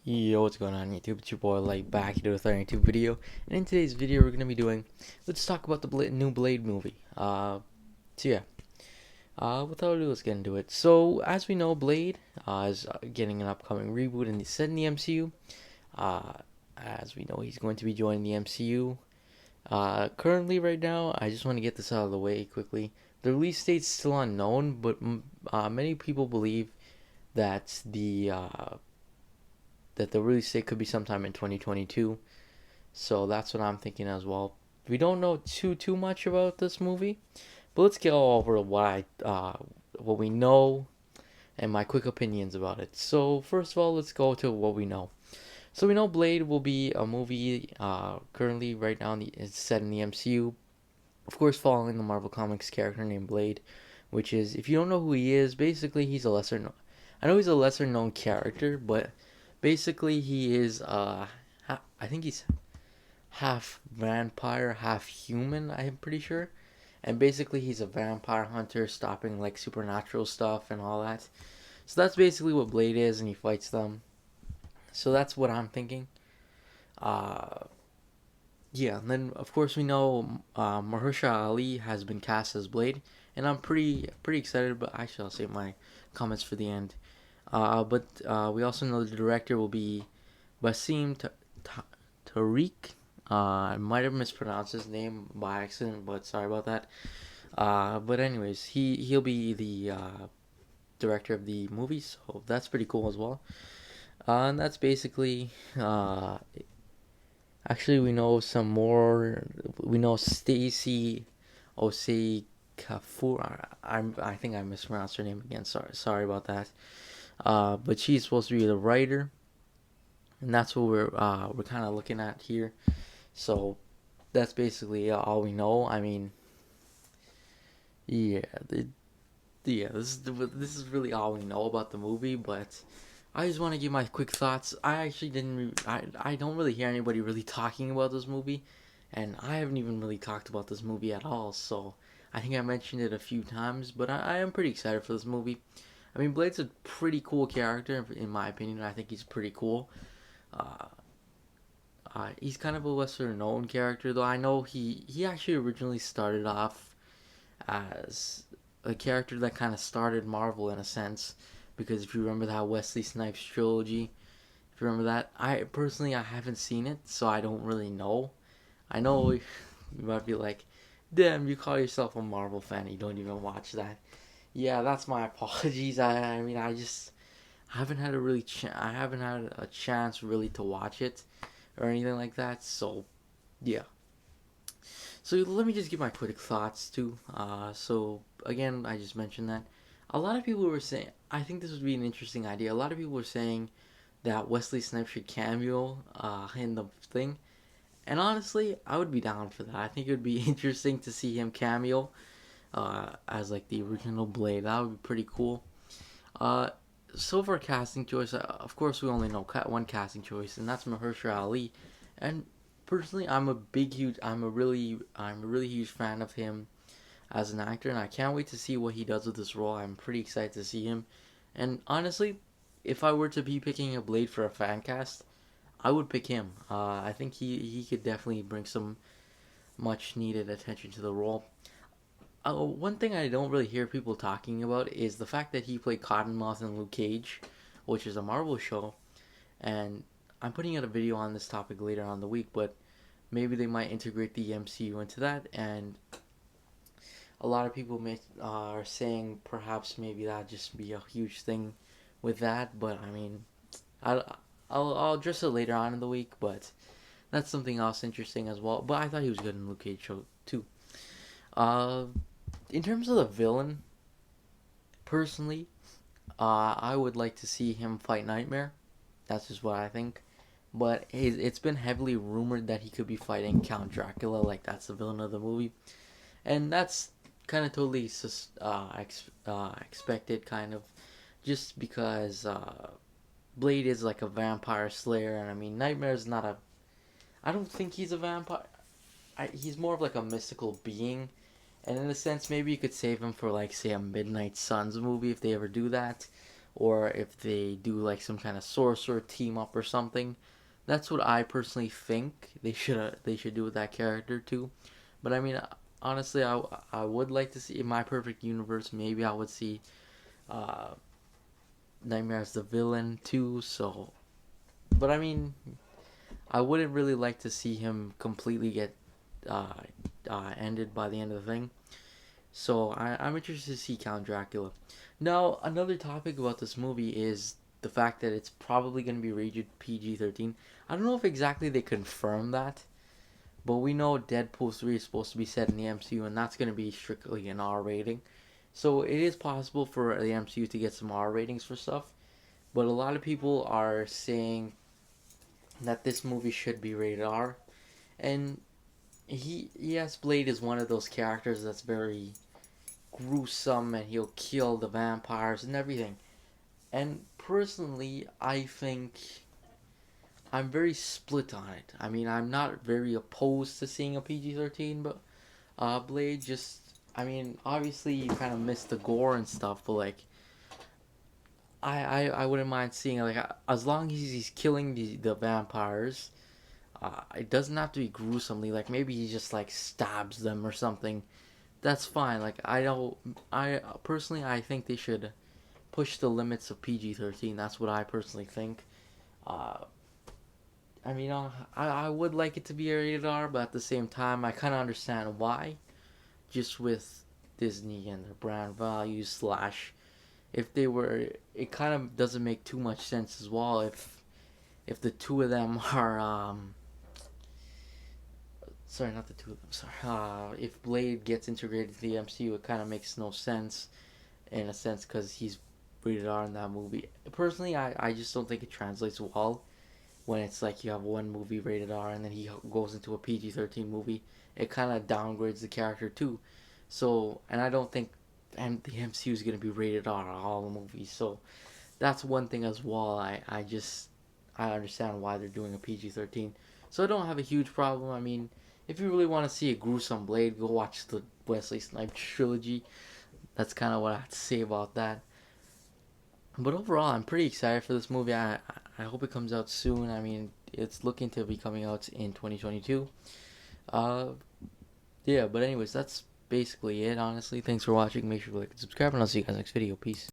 Yo, what's going on YouTube? It's your boy Light back here with our YouTube video. And in today's video we're going to be doing, let's talk about the new Blade movie. So yeah, without ado, let's get into it. So, as we know, Blade is getting an upcoming reboot and set in the MCU. Uh, as we know, he's going to be joining the MCU. Currently, right now, I just want to get this out of the way quickly. The release date's still unknown, but many people believe that the release date could be sometime in 2022. So that's what I'm thinking as well. We don't know too much about this movie, but let's go over what we know and my quick opinions about it. So first of all, let's go to what we know. So we know Blade will be a movie currently right now it's set in the MCU. Of course, following the Marvel Comics character named Blade, which is, if you don't know who he is, basically he's a lesser known. I know he's a lesser known character, but basically he is I think he's half vampire, half human, I'm pretty sure. And basically he's a vampire hunter stopping like supernatural stuff and all that. So that's basically what Blade is, and he fights them. So that's what I'm thinking. Uh yeah, and then of course we know Mahershala Ali has been cast as Blade, and I'm pretty excited. But actually, I'll save my comments for the end. But we also know the director will be Basim Tariq. I might have mispronounced his name by accident, but sorry about that. But anyways, he'll be the director of the movie, so that's pretty cool as well. And that's basically. Actually, we know some more. We know Stacy Osei Kafur. I think I mispronounced her name again. Sorry about that. But she's supposed to be the writer, and that's what we're kind of looking at here. So that's basically all we know. I mean, yeah, this is really all we know about the movie. But I just want to give my quick thoughts. I actually didn't. I don't really hear anybody really talking about this movie, and I haven't even really talked about this movie at all. So I think I mentioned it a few times, but I am pretty excited for this movie. I mean, Blade's a pretty cool character in my opinion. I think he's pretty cool. Uh, he's kind of a lesser known character, though. I know he actually originally started off as a character that kind of started Marvel in a sense, because if you remember that Wesley Snipes trilogy, if you remember that, I haven't seen it, so I don't really know. I know you might be like, "Damn, you call yourself a Marvel fan, you don't even watch that." Yeah, that's my apologies. I mean, I haven't had I haven't had a chance really to watch it or anything like that. So yeah. So let me just give my quick thoughts too. So again, I just mentioned that a lot of people were saying, I think this would be an interesting idea. A lot of people were saying that Wesley Snipes should cameo in the thing, and honestly, I would be down for that. I think it would be interesting to see him cameo as like the original Blade. That would be pretty cool. Uh, so for casting choice, of course, we only know one casting choice, and that's Mahershala Ali. And personally, I'm a really huge fan of him as an actor, and I can't wait to see what he does with this role. I'm pretty excited to see him. And honestly, if I were to be picking a Blade for a fan cast, I would pick him. I think he could definitely bring some much needed attention to the role. One thing I don't really hear people talking about is the fact that he played Cottonmouth in Luke Cage, which is a Marvel show, and I'm putting out a video on this topic later on in the week, but maybe they might integrate the MCU into that, and a lot of people are saying perhaps maybe that just be a huge thing with that, but I mean, I, I'll address it later on in the week, but that's something else interesting as well. But I thought he was good in Luke Cage show too. Uh, in terms of the villain, personally, I would like to see him fight Nightmare. That's just what I think. But it's been heavily rumored that he could be fighting Count Dracula, like that's the villain of the movie, and that's kind of totally expected, kind of, just because Blade is like a vampire slayer, and I mean Nightmare is not a. I don't think he's a vampire. He's more of like a mystical being, and in a sense, maybe you could save him for like say a Midnight Suns movie if they ever do that, or if they do like some kind of sorcerer team up or something. That's what I personally think they should do with that character too. But I mean, honestly, I would like to see in my perfect universe. Maybe I would see uh, Nightmare as the villain too. So, but I mean, I wouldn't really like to see him completely get uh, ended by the end of the thing. So I'm interested to see Count Dracula. Now, another topic about this movie is the fact that it's probably going to be rated PG-13. I don't know if exactly they confirm that, but we know Deadpool 3 is supposed to be set in the MCU, and that's going to be strictly an R rating. So it is possible for the MCU to get some R ratings for stuff, but a lot of people are saying that this movie should be rated R. And yes, Blade is one of those characters that's very gruesome and he'll kill the vampires and everything. And personally, I think I'm very split on it. I mean, I'm not very opposed to seeing a PG-13, but Blade just, I mean, obviously you kind of miss the gore and stuff, but like, I wouldn't mind seeing like as long as he's killing the vampires, it doesn't have to be gruesomely. Like maybe he just like stabs them or something. That's fine. Like I don't. I personally I think they should push the limits of PG-13. That's what I personally think. Uh, I mean, I would like it to be rated R, but at the same time, I kind of understand why. Just with Disney and their brand values slash, if they were, it kind of doesn't make too much sense as well. If the two of them are sorry, not the two of them. Sorry. If Blade gets integrated to the MCU, it kind of makes no sense in a sense because he's rated R in that movie. Personally, I just don't think it translates well when it's like you have one movie rated R and then he goes into a PG-13 movie. It kind of downgrades the character too. So, and I don't think the MCU is going to be rated R all the movies. So, that's one thing as well. I understand why they're doing a PG-13. So I don't have a huge problem. I mean, if you really want to see a gruesome Blade, go watch the Wesley Snipes trilogy. That's kind of what I have to say about that. But overall, I'm pretty excited for this movie. I hope it comes out soon. I mean, it's looking to be coming out in 2022. Uh, yeah, but anyways, that's basically it, honestly. Thanks for watching. Make sure to like and subscribe, and I'll see you guys next video. Peace.